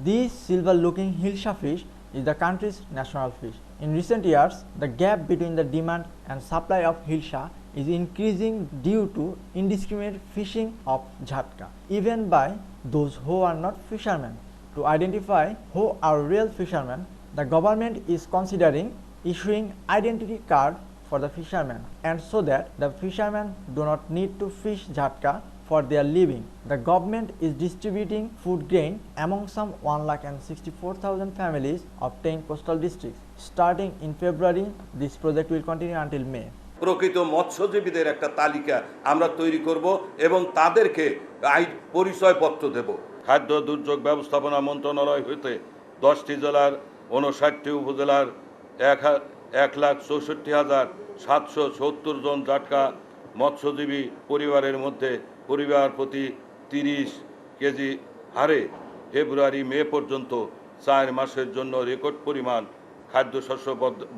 This silver-looking Hilsa fish is the country's national fish. In recent years, the gap between the demand and supply of Hilsa is increasing due to indiscriminate fishing of Jhatka, even by those who are not fishermen. To identify who are real fishermen, the government is considering issuing identity card for the fishermen, and so that the fishermen do not need to fish Jhatka for their living. The government is distributing food grain among some 1,64,000 families of 10 coastal districts. Starting in February, this project will continue until May. প্রকৃত মৎস্যজীবীদের একটা তালিকা আমরা তৈরি করব এবং তাদেরকে পরিচয়পত্র দেব। খাদ্য দুর্যোগ ব্যবস্থাপনা মন্ত্রণালয় হইতে 10টি জেলার 59টি উপজেলার 1,64,770 জন জাটকা মৎস্যজীবী পরিবারের মধ্যে পরিবার প্রতি 30 কেজি হারে ফেব্রুয়ারি মে পর্যন্ত 4 মাসের জন্য রেকর্ড পরিমাণ খাদ্যশস্য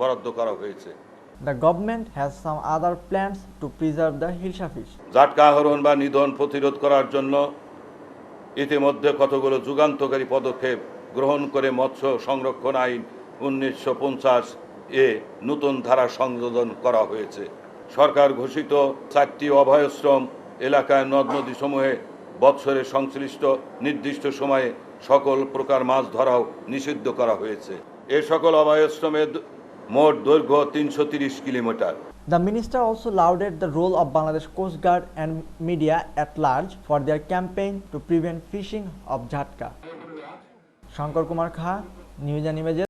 বরাদ্দ করা হয়েছে। The government has some other plans to preserve the Hilsa fish. জাটকা আহরণ বা নিধন প্রতিরোধ করার জন্য ইতিমধ্যে কতগুলো যুগান্তকারী পদক্ষেপ গ্রহণ করে মৎস্য সংরক্ষণ আইন 1950 এ নতুন ধারা সংযোজন করা হয়েছে। সরকার ঘোষিত 4টি অভয়াশ্রম এলাকায় নদ নদীসমূহে বৎসরে সংশ্লিষ্ট নির্দিষ্ট সময়ে সকল প্রকার মাছ ধরাও নিষিদ্ধ করা হয়েছে। এই সকল অভয়াশ্রমের মোট দৈর্ঘ্য 330 kilometre. The minister also lauded the role of Bangladesh Coast Guard and media at large for their campaign to prevent fishing of Jhatka. Shankar Kumar Kha, News and Images.